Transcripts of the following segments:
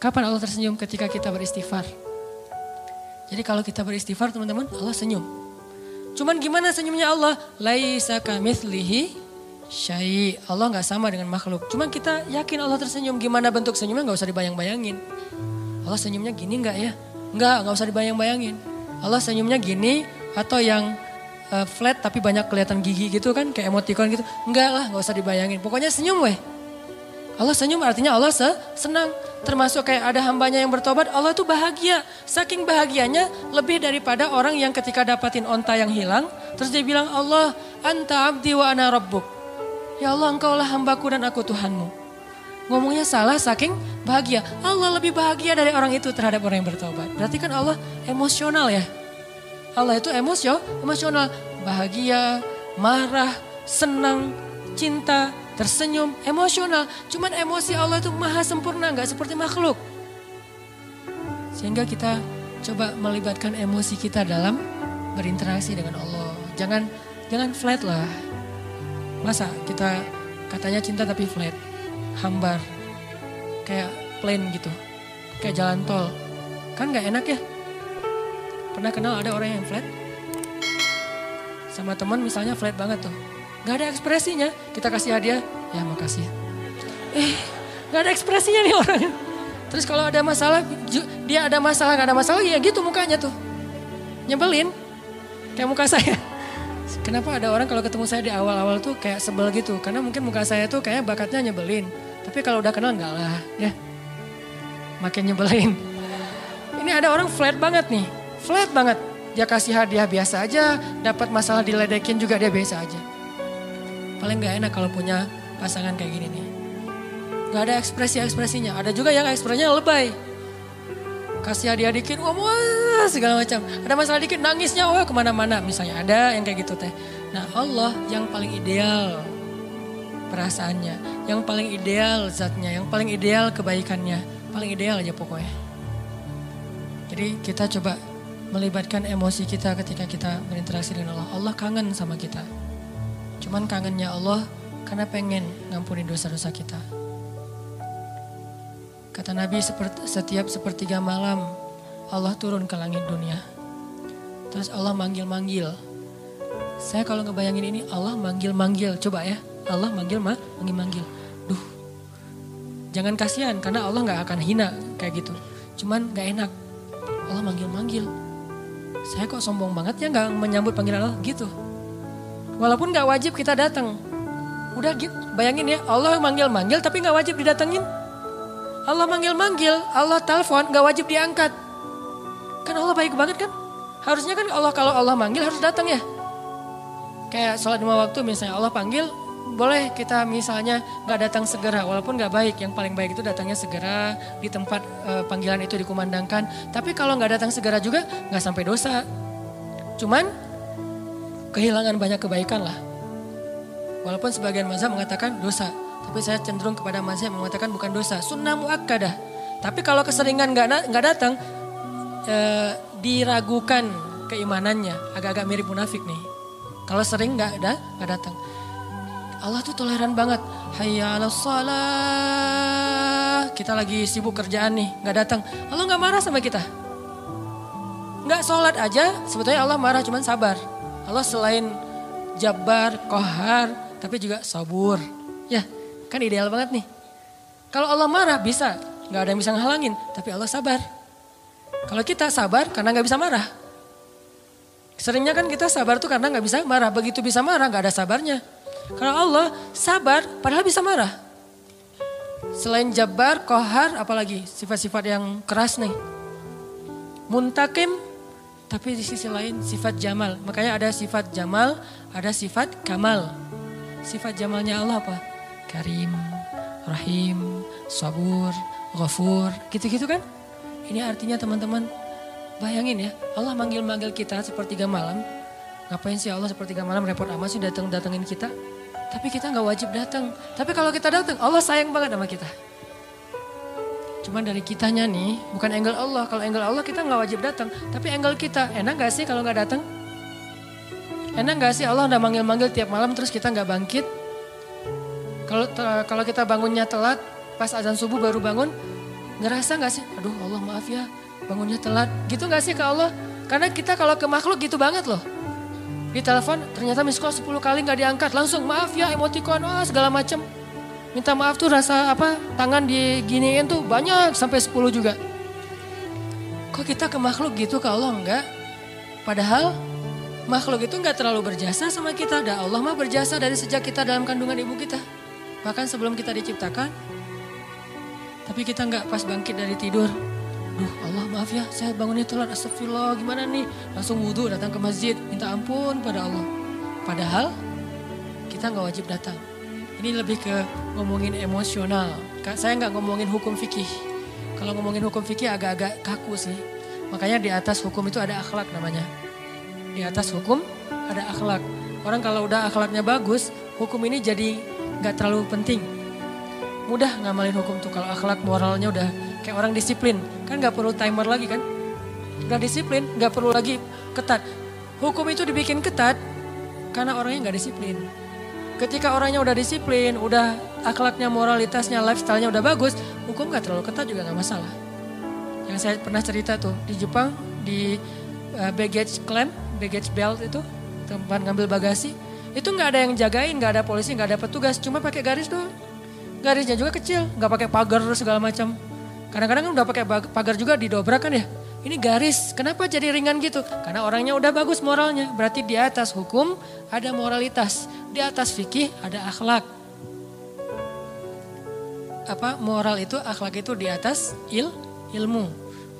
Kapan Allah tersenyum? Ketika kita beristighfar. Jadi kalau kita beristighfar teman-teman, Allah senyum. Cuman gimana senyumnya Allah? Laisa kamitslihi syai'. Allah gak sama dengan makhluk. Cuman kita yakin Allah tersenyum. Gimana bentuk senyumnya gak usah dibayang-bayangin. Allah senyumnya gini gak ya? Gak usah dibayang-bayangin. Allah senyumnya gini atau yang flat tapi banyak kelihatan gigi gitu kan. Kayak emoticon gitu. Enggak lah, gak usah dibayangin. Pokoknya senyum weh. Allah senyum artinya Allah senang. Termasuk kayak ada hambanya yang bertobat, Allah tuh bahagia. Saking bahagianya lebih daripada orang yang ketika dapatin onta yang hilang. Terus dia bilang, Allah anta abdi wa ana rabbuk. Ya Allah engkaulah hambaku dan aku Tuhanmu. Ngomongnya salah saking bahagia. Allah lebih bahagia dari orang itu terhadap orang yang bertobat. Berarti kan Allah emosional ya. Allah itu emosional. Bahagia, marah, senang, cinta, tersenyum, emosional. Cuman emosi Allah itu maha sempurna, gak seperti makhluk. Sehingga kita coba melibatkan emosi kita dalam berinteraksi dengan Allah. Jangan flat lah. Masa kita katanya cinta tapi flat, hambar, kayak plain gitu, kayak jalan tol. Kan gak enak ya. Pernah kenal ada orang yang flat? Sama teman misalnya flat banget tuh. Gak ada ekspresinya, kita kasih hadiah, ya makasih. Gak ada ekspresinya nih orangnya. Terus kalau ada masalah, dia ada masalah, gak ada masalah, ya gitu mukanya tuh. Nyebelin, kayak muka saya. Kenapa ada orang kalau ketemu saya di awal-awal tuh kayak sebel gitu. Karena mungkin muka saya tuh kayak bakatnya nyebelin. Tapi kalau udah kenal enggak lah ya. Makin nyebelin. Ini ada orang flat banget nih, flat banget. Dia kasih hadiah biasa aja, dapat masalah diledekin juga dia biasa aja. Paling gak enak kalau punya pasangan kayak gini nih. Gak ada ekspresi-ekspresinya. Ada juga yang ekspresinya lebay. Kasih hadiah dikit, wah segala macam. Ada masalah dikit, nangisnya wah kemana-mana. Misalnya ada yang kayak gitu teh. Nah Allah yang paling ideal perasaannya. Yang paling ideal zatnya. Yang paling ideal kebaikannya. Paling ideal aja pokoknya. Jadi kita coba melibatkan emosi kita ketika kita berinteraksi dengan Allah. Allah kangen sama kita. Cuman kangennya Allah karena pengen ngampunin dosa-dosa kita. Kata Nabi setiap sepertiga malam Allah turun ke langit dunia. Terus Allah manggil-manggil. Saya kalau ngebayangin ini Allah manggil-manggil. Coba ya Allah manggil-manggil. Duh jangan kasihan karena Allah gak akan hina kayak gitu. Cuman gak enak. Allah manggil-manggil. Saya kok sombong banget ya gak menyambut panggilan Allah gitu. Walaupun gak wajib kita datang. Udah gitu, bayangin ya Allah manggil-manggil tapi gak wajib didatengin. Allah manggil-manggil, Allah telepon gak wajib diangkat. Kan Allah baik banget kan? Harusnya kan kalau Allah manggil harus datang ya. Kayak sholat 5 waktu misalnya Allah panggil, boleh kita misalnya gak datang segera. Walaupun gak baik, yang paling baik itu datangnya segera di tempat panggilan itu dikumandangkan. Tapi kalau gak datang segera juga gak sampai dosa. Cuman kehilangan banyak kebaikan lah. Walaupun sebagian mazhab mengatakan dosa. Tapi saya cenderung kepada mazhab yang mengatakan bukan dosa. Sunnah muakkadah. Tapi kalau keseringan gak datang, diragukan keimanannya. Agak-agak mirip munafik nih. Kalau sering gak datang. Allah tuh toleran banget. Hayya 'alas shalah. Kita lagi sibuk kerjaan nih, gak datang. Allah gak marah sama kita. Gak sholat aja, sebetulnya Allah marah cuman sabar. Allah selain Jabbar, Qahar, tapi juga sabur. Ya, kan ideal banget nih. Kalau Allah marah bisa, gak ada yang bisa ngehalangin, tapi Allah sabar. Kalau kita sabar karena gak bisa marah. Seringnya kan kita sabar tuh karena gak bisa marah. Begitu bisa marah gak ada sabarnya. Kalau Allah sabar padahal bisa marah. Selain Jabbar, Qahar, apalagi sifat-sifat yang keras nih. Muntakim. Tapi di sisi lain sifat jamal. Makanya ada sifat jamal, ada sifat kamal. Sifat jamalnya Allah apa? Karim, Rahim, Sabur, Ghafur. Gitu-gitu kan? Ini artinya teman-teman, bayangin ya. Allah manggil-manggil kita sepertiga malam. Ngapain sih Allah sepertiga malam repot amat sih datengin kita? Tapi kita gak wajib datang. Tapi kalau kita datang, Allah sayang banget sama kita. Cuman dari kitanya nih, bukan angle Allah. Kalau angle Allah kita gak wajib datang. Tapi angle kita, enak gak sih kalau gak datang? Enak gak sih Allah udah manggil-manggil tiap malam terus kita gak bangkit? Kalau kita bangunnya telat, pas azan subuh baru bangun, Ngerasa gak sih, aduh Allah maaf ya bangunnya telat. Gitu gak sih ke Allah? Karena kita kalau ke makhluk gitu banget loh. Di telepon ternyata miss call 10 kali gak diangkat. Langsung maaf ya, emoticon, segala macam. Minta maaf tuh rasa tangan diginiin tuh banyak sampai 10 juga. Kok kita ke makhluk gitu, ke Allah enggak? Padahal makhluk itu enggak terlalu berjasa sama kita. Dan Allah mah berjasa dari sejak kita dalam kandungan ibu kita. Bahkan sebelum kita diciptakan. Tapi kita enggak pas bangkit dari tidur. Duh Allah maaf ya saya bangunnya telat, astagfirullah gimana nih. Langsung wudhu datang ke masjid, minta ampun pada Allah. Padahal kita enggak wajib datang. Ini lebih ke ngomongin emosional. Saya nggak ngomongin hukum fikih. Kalau ngomongin hukum fikih agak-agak kaku sih. Makanya di atas hukum itu ada akhlak namanya. Di atas hukum ada akhlak. Orang kalau udah akhlaknya bagus, hukum ini jadi nggak terlalu penting. Mudah ngamalin hukum tuh kalau akhlak moralnya udah kayak orang disiplin. Kan nggak perlu timer lagi kan. Udah disiplin, nggak perlu lagi ketat. Hukum itu dibikin ketat karena orangnya nggak disiplin. Ketika orangnya udah disiplin, udah akhlaknya, moralitasnya, lifestyle-nya udah bagus, hukum gak terlalu ketat juga gak masalah. Yang saya pernah cerita tuh, di Jepang, di baggage claim, baggage belt itu, tempat ngambil bagasi, itu gak ada yang jagain, gak ada polisi, gak ada petugas, cuma pakai garis doang. Garisnya juga kecil, gak pakai pagar segala macam. Kadang-kadang kan udah pakai pagar juga didobrak kan ya. Ini garis, kenapa jadi ringan gitu? Karena orangnya udah bagus moralnya. Berarti di atas hukum ada moralitas. Di atas fikih ada akhlak. Moral itu, akhlak itu di atas ilmu.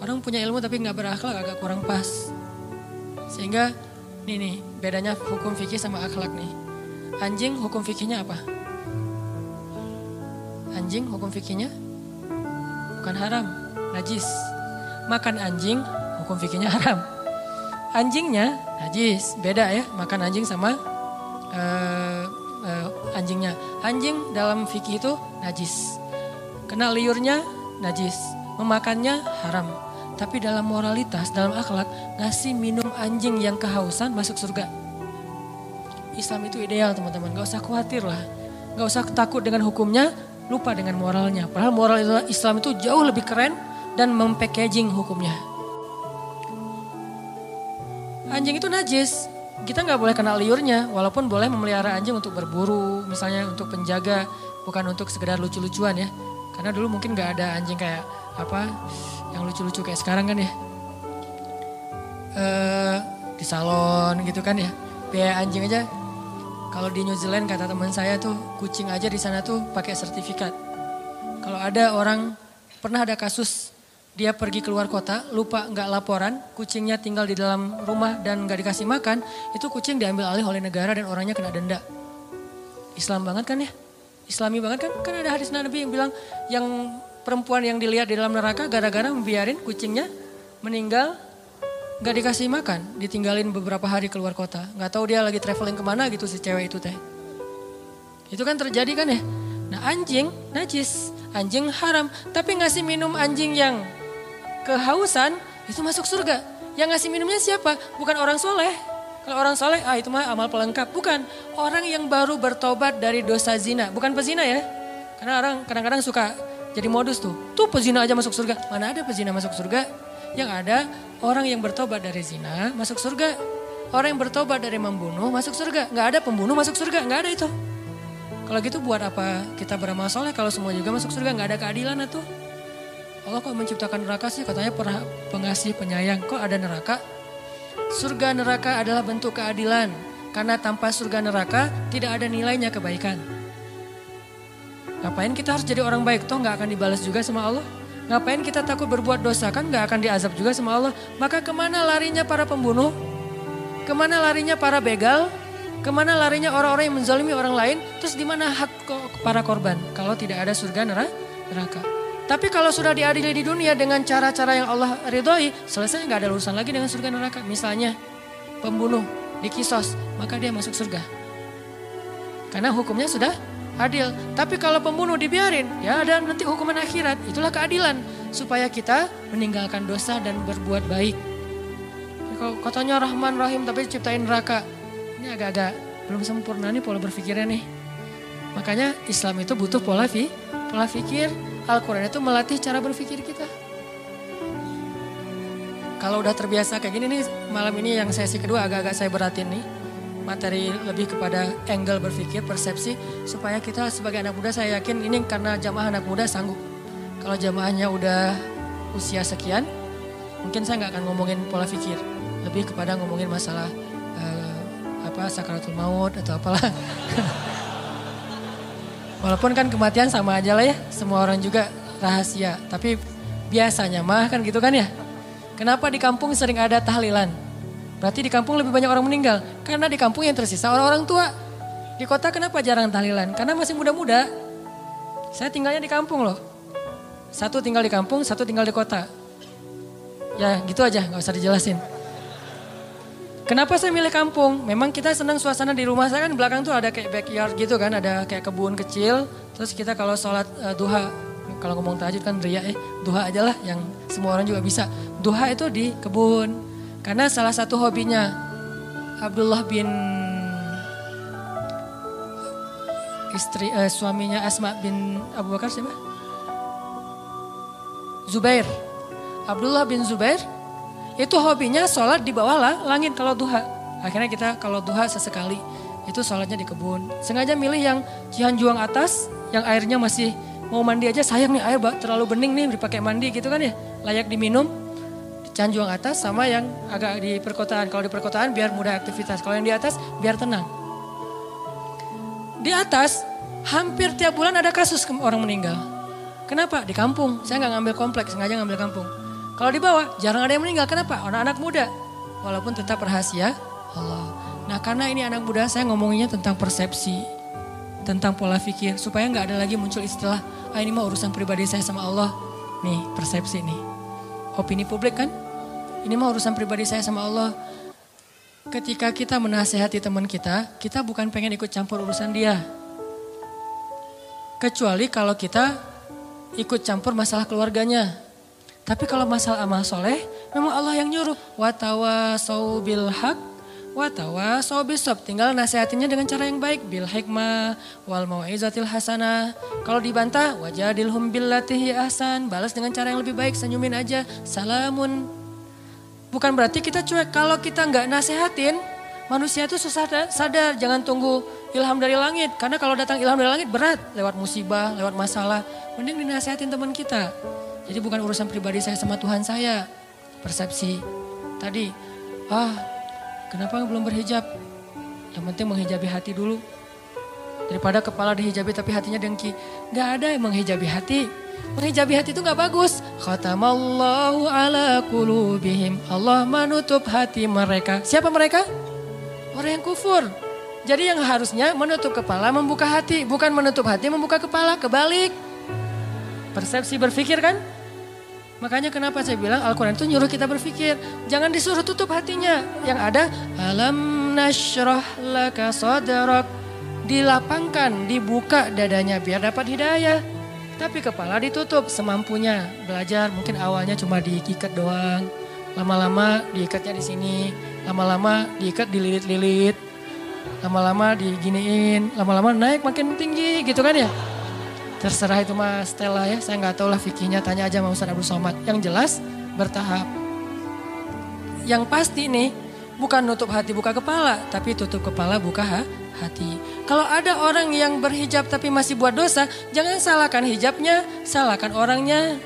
Orang punya ilmu tapi gak berakhlak agak kurang pas. Sehingga nih bedanya hukum fikih sama akhlak nih. Anjing hukum fikihnya apa? Anjing hukum fikihnya bukan haram, najis. Makan anjing, hukum fikihnya haram. Anjingnya najis, beda ya. Makan anjing sama anjingnya. Anjing dalam fikih itu najis. Kena liurnya najis. Memakannya haram. Tapi dalam moralitas, dalam akhlak, ngasih minum anjing yang kehausan masuk surga. Islam itu ideal teman-teman, gak usah khawatir lah. Gak usah takut dengan hukumnya, lupa dengan moralnya. Padahal moral Islam itu jauh lebih keren dan mempackaging hukumnya. Anjing itu najis, kita nggak boleh kena liurnya, walaupun boleh memelihara anjing untuk berburu, misalnya untuk penjaga, bukan untuk sekedar lucu-lucuan ya. Karena dulu mungkin nggak ada anjing kayak yang lucu-lucu kayak sekarang kan ya. Di salon gitu kan ya, biaya anjing aja. Kalau di New Zealand kata teman saya tuh, kucing aja di sana tuh pakai sertifikat. Kalau ada orang pernah ada kasus. Dia pergi keluar kota, lupa nggak laporan, kucingnya tinggal di dalam rumah dan nggak dikasih makan, itu kucing diambil alih oleh negara dan orangnya kena denda. Islam banget kan ya? Islami banget kan? Kan ada hadis Nabi yang bilang yang perempuan yang dilihat di dalam neraka gara-gara membiarin kucingnya meninggal nggak dikasih makan, ditinggalin beberapa hari keluar kota, nggak tahu dia lagi traveling kemana gitu si cewek itu teh. Itu kan terjadi kan ya? Nah anjing najis, anjing haram, tapi ngasih minum anjing yang kehausan itu masuk surga. Yang ngasih minumnya siapa? Bukan orang soleh. Kalau orang soleh, itu mah amal pelengkap. Bukan, orang yang baru bertobat dari dosa zina. Bukan pezina ya. Karena orang kadang-kadang suka jadi modus tuh. Tuh pezina aja masuk surga. Mana ada pezina masuk surga? Yang ada orang yang bertobat dari zina masuk surga. Orang yang bertobat dari membunuh masuk surga. Gak ada pembunuh masuk surga, gak ada itu. Kalau gitu buat apa kita beramal soleh kalau semua juga masuk surga, gak ada keadilan tuh. Allah kok menciptakan neraka sih, katanya pengasih penyayang, kok ada neraka? Surga neraka adalah bentuk keadilan, karena tanpa surga neraka tidak ada nilainya kebaikan. Ngapain kita harus jadi orang baik, toh gak akan dibalas juga sama Allah? Ngapain kita takut berbuat dosa, kan gak akan diazab juga sama Allah? Maka kemana larinya para pembunuh? Kemana larinya para begal? Kemana larinya orang-orang yang menzalimi orang lain? Terus di mana hak para korban kalau tidak ada surga neraka? Tapi kalau sudah diadili di dunia dengan cara-cara yang Allah ridhoi, selesai nggak ada urusan lagi dengan surga neraka. Misalnya pembunuh dikisos, maka dia masuk surga. Karena hukumnya sudah adil. Tapi kalau pembunuh dibiarin, ya ada nanti hukuman akhirat. Itulah keadilan supaya kita meninggalkan dosa dan berbuat baik. Kalau katanya Rahman Rahim tapi ciptain neraka. Ini agak-agak belum sempurna nih pola berpikirnya nih. Makanya Islam itu butuh pola pikir. Al-Quran itu melatih cara berpikir kita. Kalau udah terbiasa kayak gini nih, malam ini yang sesi kedua agak-agak saya beratin nih. Materi lebih kepada angle berpikir, persepsi. Supaya kita sebagai anak muda, saya yakin ini karena jamaah anak muda sanggup. Kalau jamaahnya udah usia sekian, mungkin saya nggak akan ngomongin pola pikir. Lebih kepada ngomongin masalah sakaratul maut atau apalah. Walaupun kan kematian sama aja lah ya. Semua orang juga rahasia. Tapi biasanya mah kan gitu kan ya. Kenapa di kampung sering ada tahlilan? Berarti di kampung lebih banyak orang meninggal. Karena di kampung yang tersisa orang-orang tua. Di kota kenapa jarang tahlilan? Karena masih muda-muda. Saya tinggalnya di kampung loh. Satu tinggal di kampung, satu tinggal di kota. Ya gitu aja, gak usah dijelasin. Kenapa saya milih kampung? Memang kita senang suasana di rumah saya kan belakang tuh ada kayak backyard gitu kan. Ada kayak kebun kecil. Terus kita kalau sholat duha, kalau ngomong tahajud kan ria duha aja lah yang semua orang juga bisa. Duha itu di kebun. Karena salah satu hobinya Abdullah bin suaminya Asma bin Abu Bakar siapa? Zubair. Abdullah bin Zubair itu hobinya sholat di bawah langit kalau duha. Akhirnya kita kalau duha sesekali itu sholatnya di kebun. Sengaja milih yang Cihanjuang atas yang airnya masih mau mandi aja sayang nih air terlalu bening nih dipakai mandi gitu kan ya. Layak diminum. Cihanjuang atas sama yang agak di perkotaan. Kalau di perkotaan biar mudah aktivitas. Kalau yang di atas biar tenang. Di atas hampir tiap bulan ada kasus orang meninggal. Kenapa? Di kampung. Saya nggak ngambil kompleks, sengaja ngambil kampung. Kalau di bawah jarang ada yang meninggal. Kenapa? Anak-anak muda. Walaupun tetap rahasia Allah. Nah karena ini anak muda saya ngomonginnya tentang persepsi. Tentang pola pikir. Supaya nggak ada lagi muncul istilah. Ini mah urusan pribadi saya sama Allah. Nih persepsi nih. Opini publik kan. Ini mah urusan pribadi saya sama Allah. Ketika kita menasehati teman kita. Kita bukan pengen ikut campur urusan dia. Kecuali kalau kita ikut campur masalah keluarganya. Tapi kalau masalah amal soleh, memang Allah yang nyuruh. Watawasau bil haq, watawasau bisab. Tinggal nasihatinnya dengan cara yang baik. Bil hikmah, wal mau'izatil hasanah. Kalau dibantah, wajadilhum billatihi ahsan. Balas dengan cara yang lebih baik, senyumin aja. Salamun. Bukan berarti kita cuek. Kalau kita nggak nasihatin, manusia itu susah sadar. Jangan tunggu ilham dari langit. Karena kalau datang ilham dari langit berat. Lewat musibah, lewat masalah. Mending dinasihatin teman kita. Jadi bukan urusan pribadi saya sama Tuhan saya. Persepsi. Tadi, kenapa belum berhijab? Yang penting menghijabi hati dulu. Daripada kepala dihijabi tapi hatinya dengki. Gak ada yang menghijabi hati. Menghijabi hati itu gak bagus. Khatamallahu ala qulubihim. Allah menutup hati mereka. Siapa mereka? Orang yang kufur. Jadi yang harusnya menutup kepala membuka hati. Bukan menutup hati membuka kepala. Kebalik. Persepsi berpikir kan? Makanya kenapa saya bilang Al-Quran itu nyuruh kita berpikir. Jangan disuruh tutup hatinya. Yang ada alam nashrah laka sadrak. Dilapangkan, dibuka dadanya biar dapat hidayah. Tapi kepala ditutup semampunya. Belajar mungkin awalnya cuma diikat doang. Lama-lama diikatnya di sini. Lama-lama diikat dililit-lilit. Lama-lama diginiin. Lama-lama naik makin tinggi gitu kan ya. Terserah itu Mas Stella ya, saya nggak tahu lah fikihnya, tanya aja sama Ustaz Abdul Somad. Yang jelas bertahap. Yang pasti nih, bukan nutup hati buka kepala, tapi tutup kepala buka hati. Kalau ada orang yang berhijab tapi masih buat dosa, jangan salahkan hijabnya, salahkan orangnya.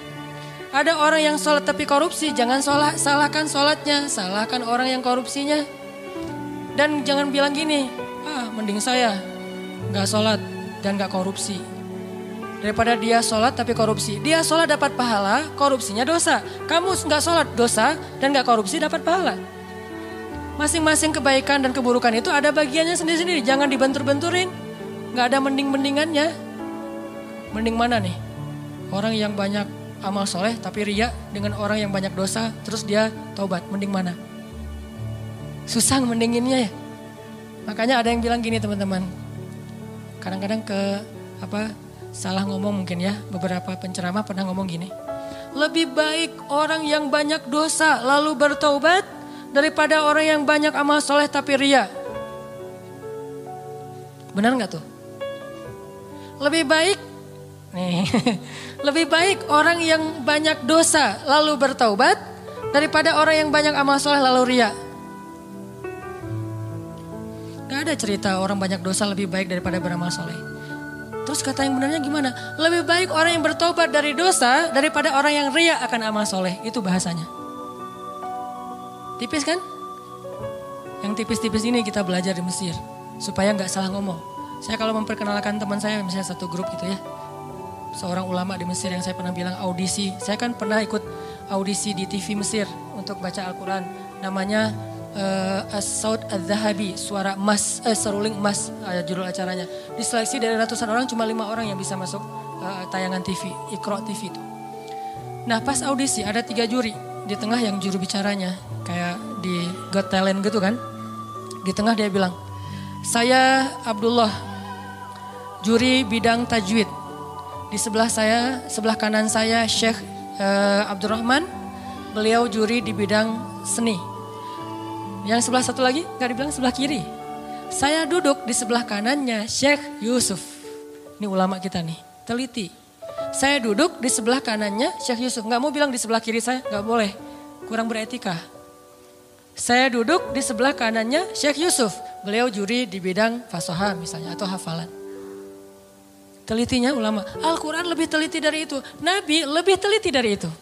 Ada orang yang sholat tapi korupsi, jangan salahkan sholatnya, salahkan orang yang korupsinya. Dan jangan bilang gini, mending saya nggak sholat dan nggak korupsi. Daripada dia sholat tapi korupsi. Dia sholat dapat pahala, korupsinya dosa. Kamu nggak sholat dosa dan nggak korupsi dapat pahala. Masing-masing kebaikan dan keburukan itu ada bagiannya sendiri-sendiri. Jangan dibentur-benturin. Nggak ada mending-mendingannya. Mending mana nih? Orang yang banyak amal soleh tapi riya dengan orang yang banyak dosa terus dia taubat. Mending mana? Susah mendinginnya ya. Makanya ada yang bilang gini teman-teman. Kadang-kadang salah ngomong mungkin ya, beberapa penceramah pernah ngomong gini. Lebih baik orang yang banyak dosa lalu bertaubat daripada orang yang banyak amal soleh tapi ria. Benar gak tuh? Lebih baik nih, lebih baik orang yang banyak dosa lalu bertaubat daripada orang yang banyak amal soleh lalu ria. Gak ada cerita orang banyak dosa lebih baik daripada beramal soleh. Terus kata yang benarnya gimana? Lebih baik orang yang bertobat dari dosa daripada orang yang ria akan amal soleh. Itu bahasanya. Tipis kan? Yang tipis-tipis ini kita belajar di Mesir. Supaya gak salah ngomong. Saya kalau memperkenalkan teman saya misalnya satu grup gitu ya. Seorang ulama di Mesir yang saya pernah bilang audisi. Saya kan pernah ikut audisi di TV Mesir untuk baca Al-Quran. Namanya As-Saud Al-Zahabi, suara emas, seruling emas judul acaranya. Diseleksi dari ratusan orang cuma 5 orang yang bisa masuk tayangan TV, Iqra TV itu. Nah pas audisi ada 3 juri. Di tengah yang juru bicaranya kayak di Got Talent gitu kan. Di tengah dia bilang, saya Abdullah, juri bidang tajwid. Di sebelah saya, sebelah kanan saya Syekh Abdurrahman, beliau juri di bidang seni. Yang sebelah satu lagi gak dibilang sebelah kiri. Saya duduk di sebelah kanannya Syekh Yusuf. Ini ulama kita nih, teliti. Saya duduk di sebelah kanannya Syekh Yusuf. Gak mau bilang di sebelah kiri saya, gak boleh. Kurang beretika. Saya duduk di sebelah kanannya Syekh Yusuf. Beliau juri di bidang fasoha misalnya atau hafalan. Telitinya ulama. Al-Quran lebih teliti dari itu. Nabi lebih teliti dari itu.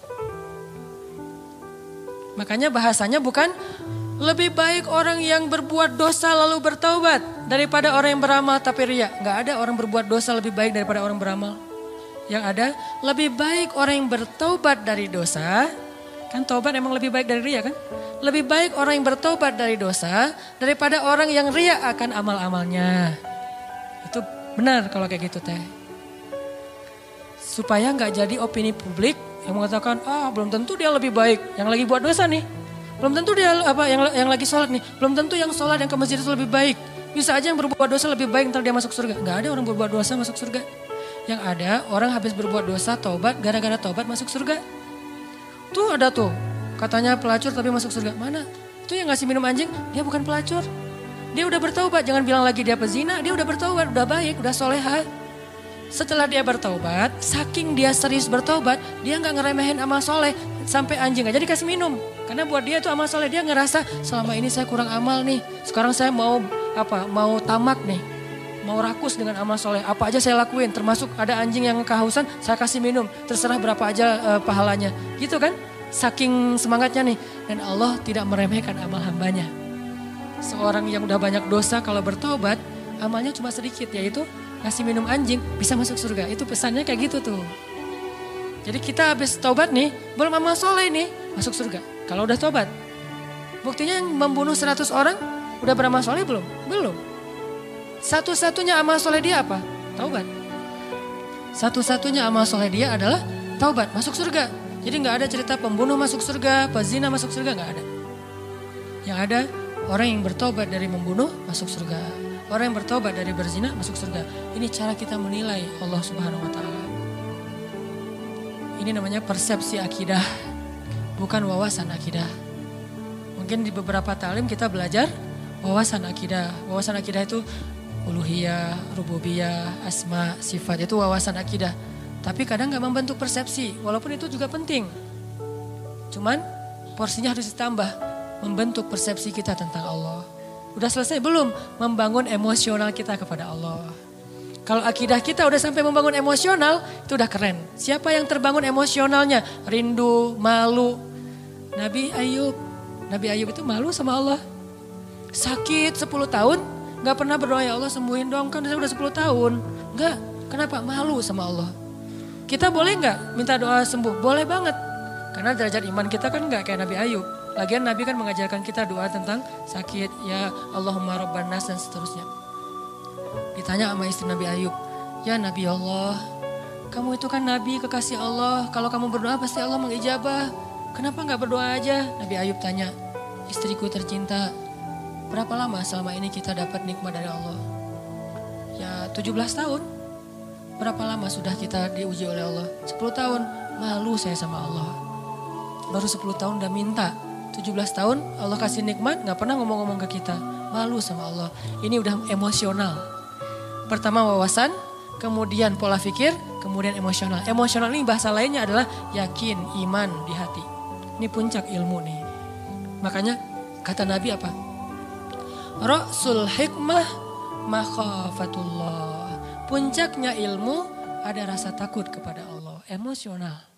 Makanya bahasanya bukan lebih baik orang yang berbuat dosa lalu bertaubat daripada orang yang beramal tapi ria. Gak ada orang berbuat dosa lebih baik daripada orang beramal. Yang ada lebih baik orang yang bertaubat dari dosa. Kan taubat emang lebih baik dari ria kan? Lebih baik orang yang bertaubat dari dosa daripada orang yang ria akan amal-amalnya. Itu benar kalau kayak gitu teh. Supaya gak jadi opini publik yang mengatakan, belum tentu dia lebih baik yang lagi buat dosa nih. Belum tentu dia yang lagi sholat nih. Belum tentu yang sholat yang ke masjid itu lebih baik. Bisa aja yang berbuat dosa lebih baik ntar dia masuk surga. Gak ada orang berbuat dosa masuk surga. Yang ada orang habis berbuat dosa taubat, gara-gara taubat masuk surga. Tuh ada tuh, katanya pelacur tapi masuk surga. Mana? Itu yang ngasih minum anjing, dia bukan pelacur. Dia udah bertaubat, jangan bilang lagi dia pezina. Dia udah bertaubat, udah baik, udah soleha. Setelah dia bertaubat, saking dia serius bertaubat, dia gak ngeremehin amal soleh. Sampai anjing aja dikasih minum. Karena buat dia itu amal soleh, dia ngerasa selama ini saya kurang amal nih. Sekarang saya mau tamak nih. Mau rakus dengan amal soleh. Apa aja saya lakuin, termasuk ada anjing yang kehausan, saya kasih minum. Terserah berapa aja pahalanya. Gitu kan? Saking semangatnya nih. Dan Allah tidak meremehkan amal hambanya. Seorang yang udah banyak dosa kalau bertobat, amalnya cuma sedikit, yaitu ngasih minum anjing bisa masuk surga. Itu pesannya kayak gitu tuh. Jadi kita habis tobat nih, belum amal soleh nih, masuk surga. Kalau udah tobat. Buktinya yang membunuh 100 orang, udah beramal soleh belum? Belum. Satu-satunya amal soleh dia apa? Taubat. Satu-satunya amal soleh dia adalah taubat, masuk surga. Jadi gak ada cerita pembunuh masuk surga, pezina masuk surga, gak ada. Yang ada orang yang bertobat dari membunuh masuk surga. Orang yang bertobat dari berzina masuk surga. Ini cara kita menilai Allah Subhanahu wa Ta'ala. Ini namanya persepsi akidah, bukan wawasan akidah. Mungkin di beberapa talim kita belajar wawasan akidah. Wawasan akidah itu uluhiyah, rububiyah, asma, sifat. Itu wawasan akidah. Tapi kadang gak membentuk persepsi, walaupun itu juga penting. Cuman porsinya harus ditambah, membentuk persepsi kita tentang Allah. Udah selesai belum membangun emosional kita kepada Allah? Kalau akidah kita udah sampai membangun emosional, itu udah keren. Siapa yang terbangun emosionalnya? Rindu, malu. Nabi Ayub itu malu sama Allah. Sakit 10 tahun, gak pernah berdoa, ya Allah sembuhin dong, kan udah 10 tahun. Enggak, kenapa? Malu sama Allah. Kita boleh gak minta doa sembuh? Boleh banget. Karena derajat iman kita kan gak kayak Nabi Ayub. Lagian Nabi kan mengajarkan kita doa tentang sakit, ya Allahumma rabban nas dan seterusnya. Ditanya sama istri Nabi Ayub, ya Nabi Allah, kamu itu kan Nabi kekasih Allah, kalau kamu berdoa pasti Allah mengijabah. Kenapa gak berdoa aja? Nabi Ayub tanya, istriku tercinta, berapa lama selama ini kita dapat nikmat dari Allah? Ya 17 tahun. Berapa lama sudah kita diuji oleh Allah? 10 tahun. Malu saya sama Allah. Baru 10 tahun udah minta. 17 tahun Allah kasih nikmat, gak pernah ngomong-ngomong ke kita. Malu sama Allah. Ini udah emosional. Pertama wawasan, kemudian pola pikir, kemudian emosional. Emosional ini bahasa lainnya adalah yakin, iman di hati. Ini puncak ilmu nih. Makanya kata Nabi apa? Ra'sul hikmah makhafatullah. Puncaknya ilmu ada rasa takut kepada Allah. Emosional.